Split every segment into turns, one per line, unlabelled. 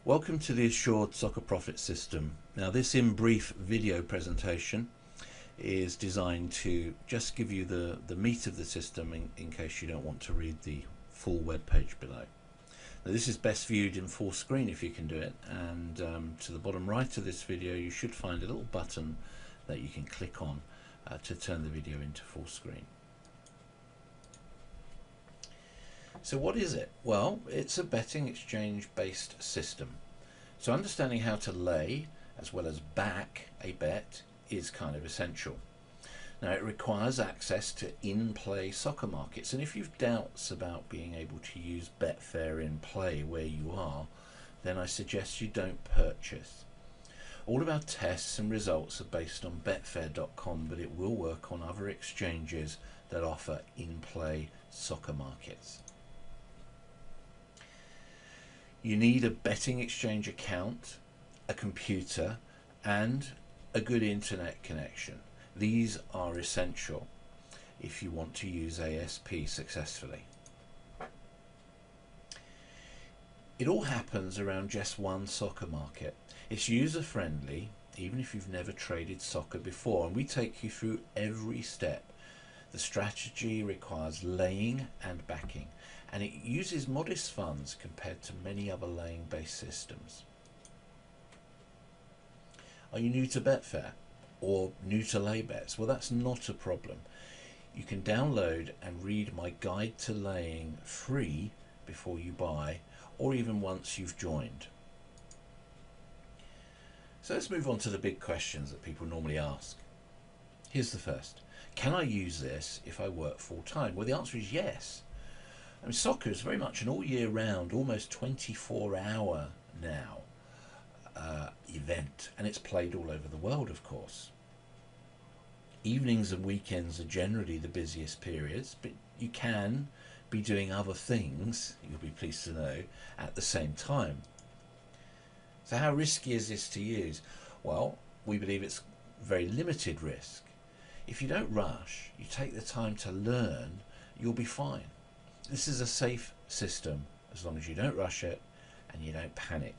Welcome to the Assured Soccer Profit System. Now, this in brief video presentation is designed to just give you the meat of the system in case you don't want to read the full web page below. Now, this is best viewed in full screen if you can do it, and to the bottom right of this video you should find a little button that you can click on to turn the video into full screen. So what is it? Well, it's a betting exchange based system. So understanding how to lay as well as back a bet is kind of essential. Now, it requires access to in-play soccer markets, and if you've doubts about being able to use Betfair in play where you are, then I suggest you don't purchase. All of our tests and results are based on betfair.com, but it will work on other exchanges that offer in-play soccer markets. You need a betting exchange account, a computer, and a good internet connection. These are essential if you want to use ASP successfully. It all happens around just one soccer market. It's user friendly, even if you've never traded soccer before, and we take you through every step. The strategy requires laying and backing, and it uses modest funds compared to many other laying based systems. Are you new to Betfair or new to lay bets? Well, that's not a problem. You can download and read my guide to laying free before you buy, or even once you've joined. So let's move on to the big questions that people normally ask. Here's the first. Can I use this if I work full time? Well, the answer is yes. I mean, soccer is very much an all year round, almost 24-hour now event, and it's played all over the world, of course. Evenings and weekends are generally the busiest periods, but you can be doing other things, you'll be pleased to know, at the same time. So how risky is this to use? Well, we believe it's very limited risk. If you don't rush, you take the time to learn, you'll be fine. This is a safe system as long as you don't rush it and you don't panic.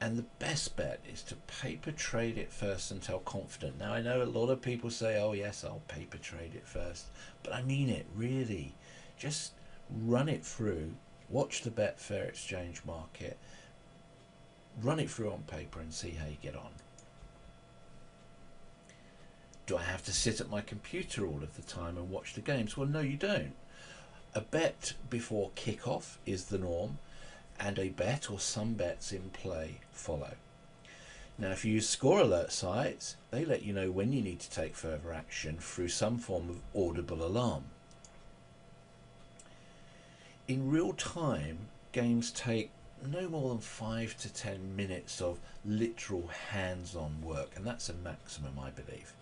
And the best bet is to paper trade it first until confident. Now, I know a lot of people say, oh yes, I'll paper trade it first, but I mean it, really. Just run it through, watch the Betfair exchange market, run it through on paper and see how you get on. Do I have to sit at my computer all of the time and watch the games? Well, no, you don't. A bet before kickoff is the norm, and a bet or some bets in play follow. Now, if you use score alert sites, they let you know when you need to take further action through some form of audible alarm. In real time, games take no more than 5 to 10 minutes of literal hands-on work, and that's a maximum, I believe.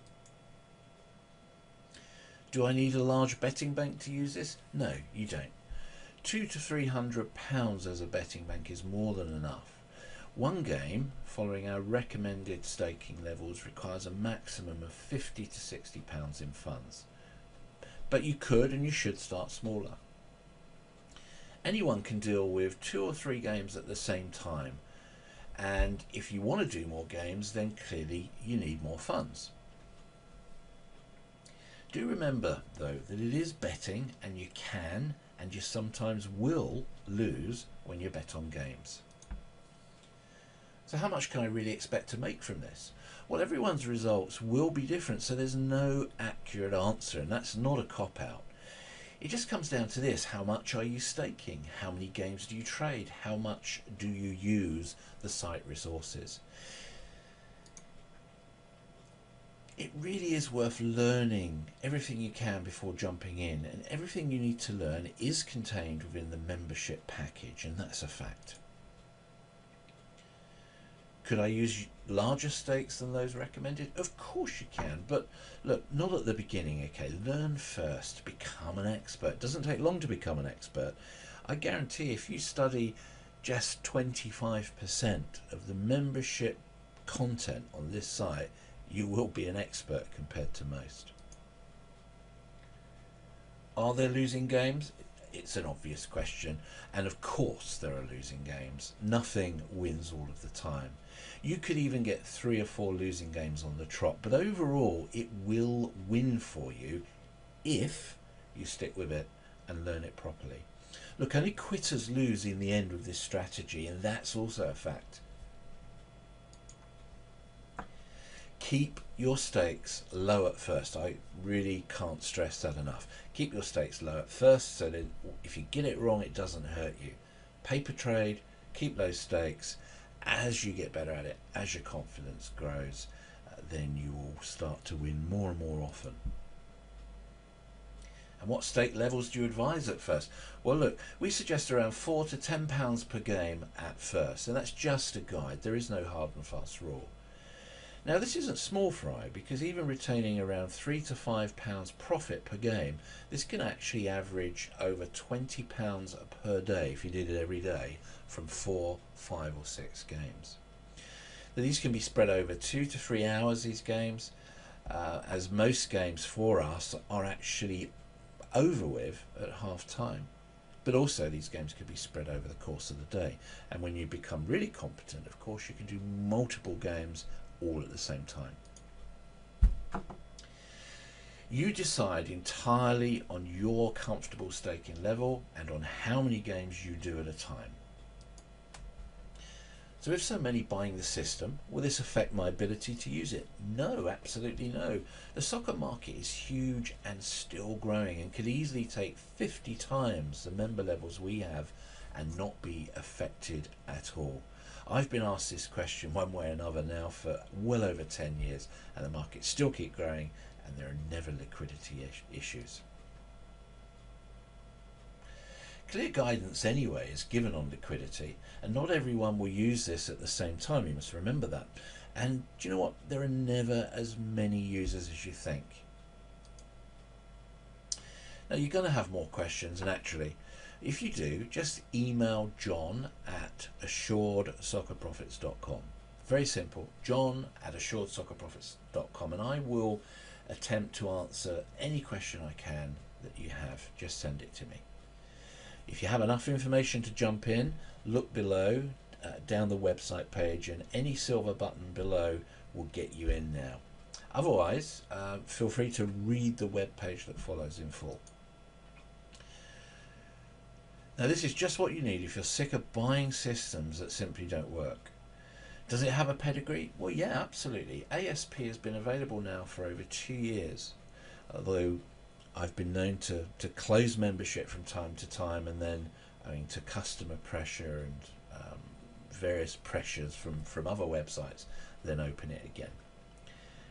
Do I need a large betting bank to use this? No, you don't. £200 to £300 as a betting bank is more than enough. One game, following our recommended staking levels, requires a maximum of £50 to £60 in funds. But you could and you should start smaller. Anyone can deal with 2 or 3 games at the same time, and if you want to do more games, then clearly you need more funds. Do remember, though, that it is betting, and you can and you sometimes will lose when you bet on games. So how much can I really expect to make from this? Well, everyone's results will be different, so there's no accurate answer, and that's not a cop-out. It just comes down to this: how much are you staking? How many games do you trade? How much do you use the site resources? It really is worth learning everything you can before jumping in, and everything you need to learn is contained within the membership package, and that's a fact. Could I use larger stakes than those recommended? Of course you can, but look, not at the beginning, okay? Learn first, become an expert. It doesn't take long to become an expert. I guarantee if you study just 25% of the membership content on this site, you will be an expert compared to most. Are there losing games? it's an obvious question, and of course there are losing games. Nothing wins all of the time. You could even get 3 or 4 losing games on the trot, but overall it will win for you if you stick with it and learn it properly. Look, only quitters lose in the end with this strategy, and that's also a fact. Keep your stakes low at first. I really can't stress that enough. Keep your stakes low at first so that if you get it wrong, it doesn't hurt you. Paper trade, keep low stakes. As you get better at it, as your confidence grows, then you will start to win more and more often. And what stake levels do you advise at first? Well, look, we suggest around £4 to £10 per game at first, and that's just a guide. There is no hard and fast rule. Now, this isn't small fry, because even retaining around £3 to £5 profit per game, this can actually average over £20 per day if you did it every day from 4, 5 or 6 games. Now, these can be spread over 2 to 3 hours, these games, as most games for us are actually over with at half time. But also these games could be spread over the course of the day. And when you become really competent, of course, you can do multiple games all at the same time. You decide entirely on your comfortable staking level and on how many games you do at a time. So if so many buying the system, will this affect my ability to use it? No, absolutely no. The soccer market is huge and still growing and could easily take 50 times the member levels we have and not be affected at all. I've been asked this question one way or another now for well over 10 years, and the markets still keep growing and there are never liquidity issues. Clear guidance anyway is given on liquidity, and not everyone will use this at the same time, you must remember that. And do you know what? There are never as many users as you think. Now, you're going to have more questions, and actually, if you do, just email John at assuredsoccerprofits.com. Very simple, John at assuredsoccerprofits.com, and I will attempt to answer any question I can that you have. Just send it to me. If you have enough information to jump in, look below down the website page, and any silver button below will get you in now. Otherwise, feel free to read the web page that follows in full. Now, this is just what you need if you're sick of buying systems that simply don't work. Does it have a pedigree? Well, yeah, absolutely. ASP has been available now for over 2 years, although I've been known to close membership from time to time, and then owing to customer pressure and various pressures from other websites, then open it again.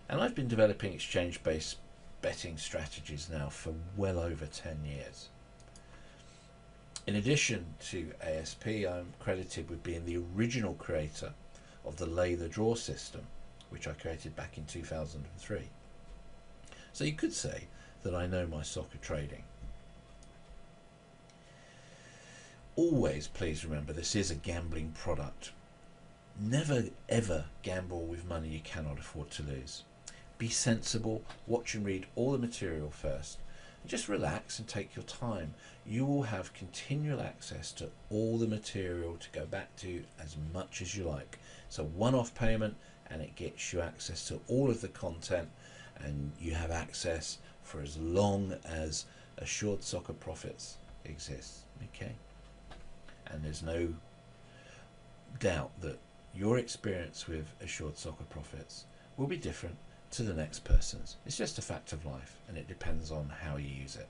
And I've been developing exchange-based betting strategies now for well over 10 years. In addition to ASP, I'm credited with being the original creator of the Lay the Draw system, which I created back in 2003. So you could say that I know my soccer trading. Always please remember, this is a gambling product. Never ever gamble with money you cannot afford to lose. Be sensible, watch and read all the material first. Just relax and take your time. You will have continual access to all the material to go back to as much as you like. It's a one-off payment and it gets you access to all of the content, and you have access for as long as Assured Soccer Profits exists. Okay? And there's no doubt that your experience with Assured Soccer Profits will be different to the next person's. It's just a fact of life, and it depends on how you use it.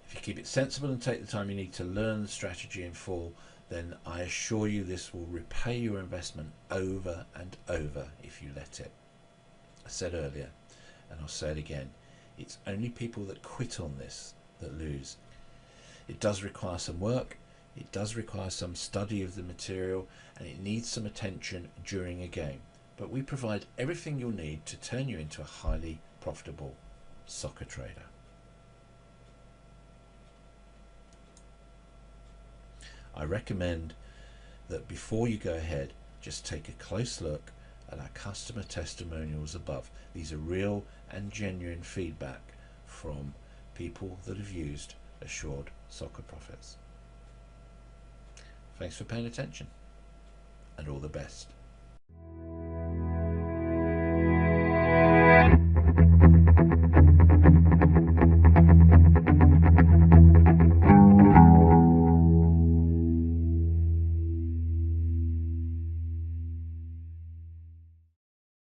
If you keep it sensible and take the time you need to learn the strategy in full, then I assure you this will repay your investment over and over if you let it. I said earlier, and I'll say it again, it's only people that quit on this that lose. It does require some work, it does require some study of the material, and it needs some attention during a game. But we provide everything you'll need to turn you into a highly profitable soccer trader. I recommend that before you go ahead, just take a close look at our customer testimonials above. These are real and genuine feedback from people that have used assured soccer profits. Thanks for paying attention, and all the best.